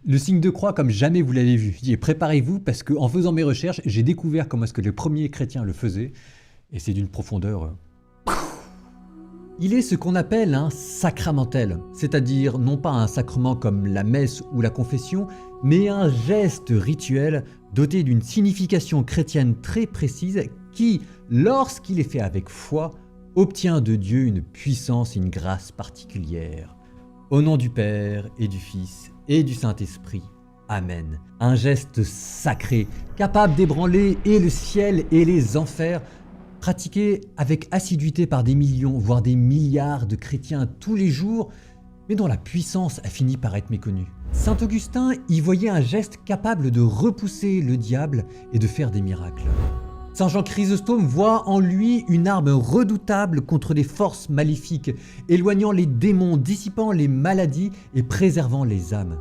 Le signe de croix comme jamais vous l'avez vu. Et préparez-vous parce qu'en faisant mes recherches, j'ai découvert comment est-ce que les premiers chrétiens le faisaient. Et c'est d'une profondeur... Il est ce qu'on appelle un sacramentel, c'est-à-dire non pas un sacrement comme la messe ou la confession, mais un geste rituel doté d'une signification chrétienne très précise qui, lorsqu'il est fait avec foi, obtient de Dieu une puissance et une grâce particulière. Au nom du Père et du Fils et du Saint-Esprit. Amen. Un geste sacré, capable d'ébranler et le ciel et les enfers, pratiqué avec assiduité par des millions, voire des milliards de chrétiens tous les jours, mais dont la puissance a fini par être méconnue. Saint Augustin y voyait un geste capable de repousser le diable et de faire des miracles. Saint Jean Chrysostome voit en lui une arme redoutable contre les forces maléfiques, éloignant les démons, dissipant les maladies et préservant les âmes.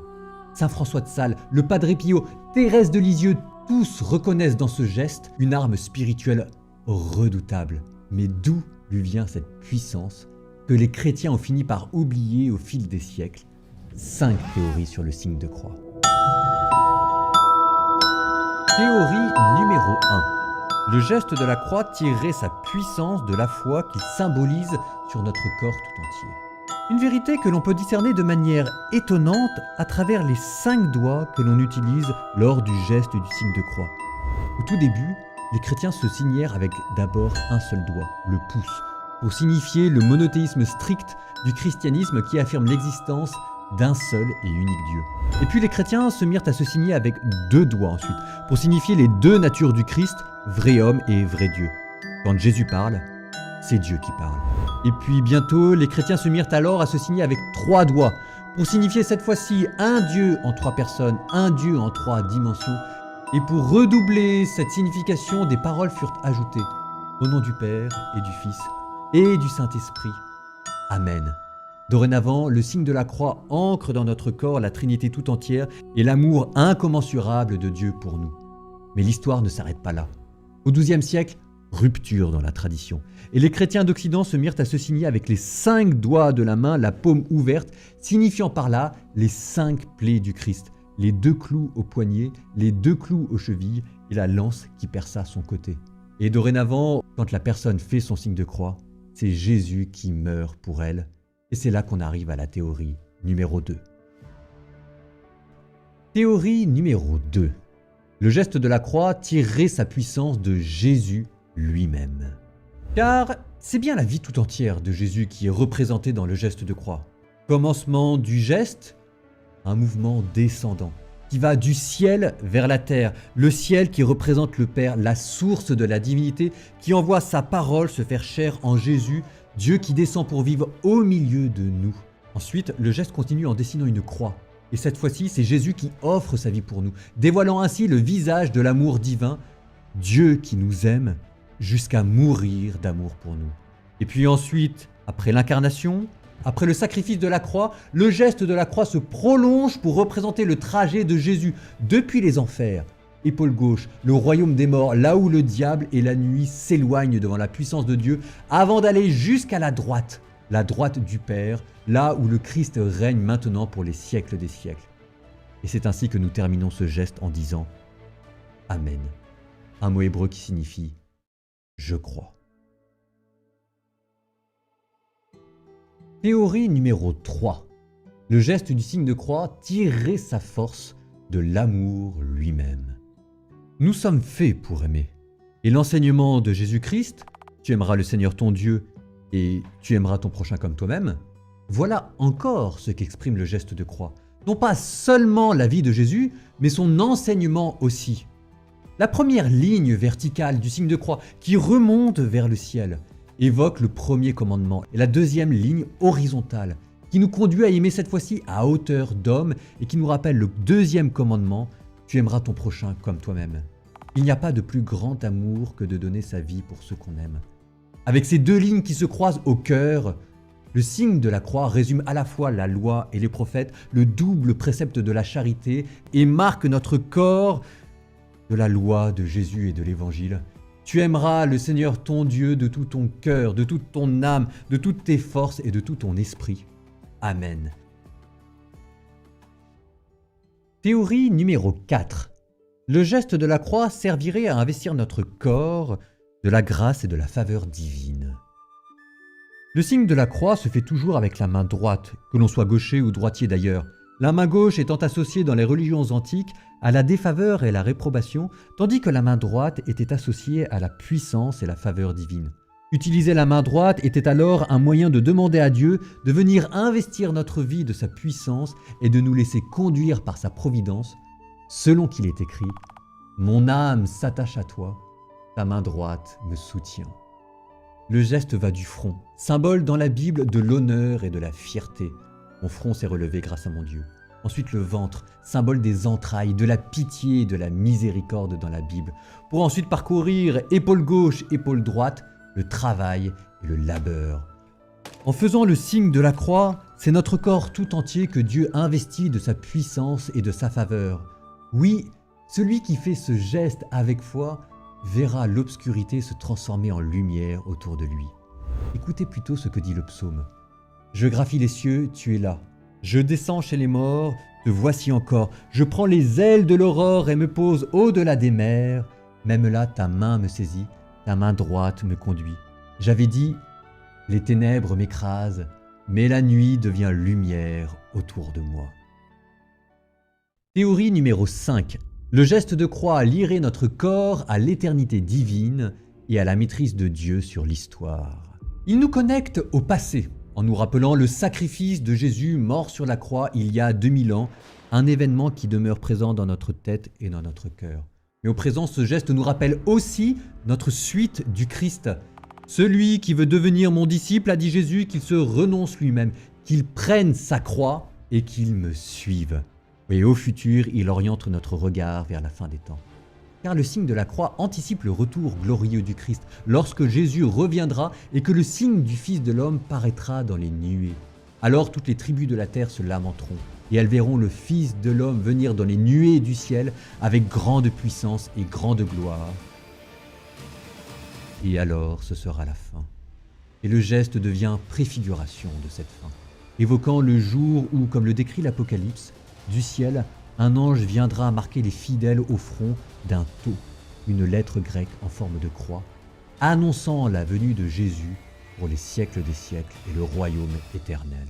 Saint François de Sales, le Padre Pio, Thérèse de Lisieux, tous reconnaissent dans ce geste une arme spirituelle redoutable. Mais d'où lui vient cette puissance que les chrétiens ont fini par oublier au fil des siècles? 5 théories sur le signe de croix. Théorie numéro 1. Le geste de la croix tirerait sa puissance de la foi qu'il symbolise sur notre corps tout entier. Une vérité que l'on peut discerner de manière étonnante à travers les 5 doigts que l'on utilise lors du geste du signe de croix. Au tout début, les chrétiens se signèrent avec d'abord un seul doigt, le pouce, pour signifier le monothéisme strict du christianisme qui affirme l'existence d'un seul et unique Dieu. Et puis les chrétiens se mirent à se signer avec 2 doigts ensuite, pour signifier les 2 natures du Christ, vrai homme et vrai Dieu. Quand Jésus parle, c'est Dieu qui parle. Et puis bientôt, les chrétiens se mirent alors à se signer avec 3 doigts, pour signifier cette fois-ci un Dieu en 3 personnes, un Dieu en 3 dimensions. Et pour redoubler cette signification, des paroles furent ajoutées. Au nom du Père et du Fils et du Saint-Esprit. Amen. Dorénavant, le signe de la croix ancre dans notre corps la Trinité tout entière et l'amour incommensurable de Dieu pour nous. Mais l'histoire ne s'arrête pas là. Au XIIe siècle, rupture dans la tradition. Et les chrétiens d'Occident se mirent à se signer avec les 5 doigts de la main, la paume ouverte, signifiant par là les 5 plaies du Christ, les 2 clous au poignet, les 2 clous aux chevilles et la lance qui perça son côté. Et dorénavant, quand la personne fait son signe de croix, c'est Jésus qui meurt pour elle. Et c'est là qu'on arrive à la théorie numéro 2. Théorie numéro 2. Le geste de la croix tirerait sa puissance de Jésus lui-même. Car c'est bien la vie tout entière de Jésus qui est représentée dans le geste de croix. Commencement du geste, un mouvement descendant qui va du ciel vers la terre. Le ciel qui représente le Père, la source de la divinité, qui envoie sa parole se faire chair en Jésus, Dieu qui descend pour vivre au milieu de nous. Ensuite, le geste continue en dessinant une croix. Et cette fois-ci, c'est Jésus qui offre sa vie pour nous, dévoilant ainsi le visage de l'amour divin, Dieu qui nous aime jusqu'à mourir d'amour pour nous. Et puis ensuite, après l'incarnation, après le sacrifice de la croix, le geste de la croix se prolonge pour représenter le trajet de Jésus depuis les enfers. Épaule gauche, le royaume des morts, là où le diable et la nuit s'éloignent devant la puissance de Dieu, avant d'aller jusqu'à la droite du Père, là où le Christ règne maintenant pour les siècles des siècles. Et c'est ainsi que nous terminons ce geste en disant « Amen », un mot hébreu qui signifie « Je crois ». Théorie numéro 3. Le geste du signe de croix tirerait sa force de l'amour lui-même. Nous sommes faits pour aimer. Et l'enseignement de Jésus-Christ, tu aimeras le Seigneur ton Dieu et tu aimeras ton prochain comme toi-même, voilà encore ce qu'exprime le geste de croix. Non pas seulement la vie de Jésus, mais son enseignement aussi. La première ligne verticale du signe de croix qui remonte vers le ciel évoque le premier commandement et la deuxième ligne horizontale qui nous conduit à aimer cette fois-ci à hauteur d'homme et qui nous rappelle le deuxième commandement, tu aimeras ton prochain comme toi-même. Il n'y a pas de plus grand amour que de donner sa vie pour ceux qu'on aime. Avec ces 2 lignes qui se croisent au cœur, le signe de la croix résume à la fois la loi et les prophètes, le double précepte de la charité et marque notre corps de la loi de Jésus et de l'Évangile. Tu aimeras le Seigneur ton Dieu de tout ton cœur, de toute ton âme, de toutes tes forces et de tout ton esprit. Amen. Théorie numéro 4. Le geste de la croix servirait à investir notre corps de la grâce et de la faveur divine. Le signe de la croix se fait toujours avec la main droite, que l'on soit gaucher ou droitier d'ailleurs. La main gauche étant associée dans les religions antiques à la défaveur et la réprobation, tandis que la main droite était associée à la puissance et la faveur divine. Utiliser la main droite était alors un moyen de demander à Dieu de venir investir notre vie de sa puissance et de nous laisser conduire par sa providence, selon qu'il est écrit « Mon âme s'attache à toi, ta main droite me soutient ». Le geste va du front, symbole dans la Bible de l'honneur et de la fierté. Mon front s'est relevé grâce à mon Dieu. Ensuite le ventre, symbole des entrailles, de la pitié et de la miséricorde dans la Bible, pour ensuite parcourir épaule gauche, épaule droite, le travail et le labeur. En faisant le signe de la croix, c'est notre corps tout entier que Dieu investit de sa puissance et de sa faveur. Oui, celui qui fait ce geste avec foi verra l'obscurité se transformer en lumière autour de lui. Écoutez plutôt ce que dit le psaume. « Je graphie les cieux, tu es là. Je descends chez les morts, te voici encore. Je prends les ailes de l'aurore et me pose au-delà des mers. Même là, ta main me saisit, ta main droite me conduit. J'avais dit, les ténèbres m'écrasent, mais la nuit devient lumière autour de moi. » Théorie numéro 5. Le geste de croix lierait notre corps à l'éternité divine et à la maîtrise de Dieu sur l'histoire. Il nous connecte au passé, en nous rappelant le sacrifice de Jésus mort sur la croix il y a 2000 ans, un événement qui demeure présent dans notre tête et dans notre cœur. Mais au présent, ce geste nous rappelle aussi notre suite du Christ. Celui qui veut devenir mon disciple, a dit Jésus, qu'il se renonce lui-même, qu'il prenne sa croix et qu'il me suive. Et au futur, il oriente notre regard vers la fin des temps. Car le signe de la croix anticipe le retour glorieux du Christ, lorsque Jésus reviendra et que le signe du Fils de l'homme paraîtra dans les nuées. Alors toutes les tribus de la terre se lamenteront, et elles verront le Fils de l'homme venir dans les nuées du ciel avec grande puissance et grande gloire. Et alors ce sera la fin. Et le geste devient préfiguration de cette fin, évoquant le jour où, comme le décrit l'Apocalypse, du ciel, un ange viendra marquer les fidèles au front d'un tau, une lettre grecque en forme de croix, annonçant la venue de Jésus pour les siècles des siècles et le royaume éternel.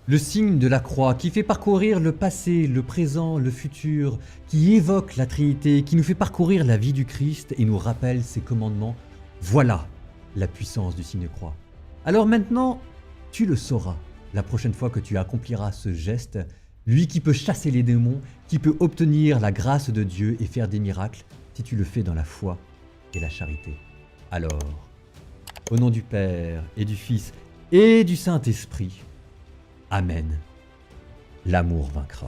Le signe de la croix qui fait parcourir le passé, le présent, le futur, qui évoque la Trinité, qui nous fait parcourir la vie du Christ et nous rappelle ses commandements, voilà la puissance du signe de croix. Alors maintenant, tu le sauras. La prochaine fois que tu accompliras ce geste, lui qui peut chasser les démons, qui peut obtenir la grâce de Dieu et faire des miracles, si tu le fais dans la foi et la charité. Alors, au nom du Père et du Fils et du Saint-Esprit, Amen. L'amour vaincra.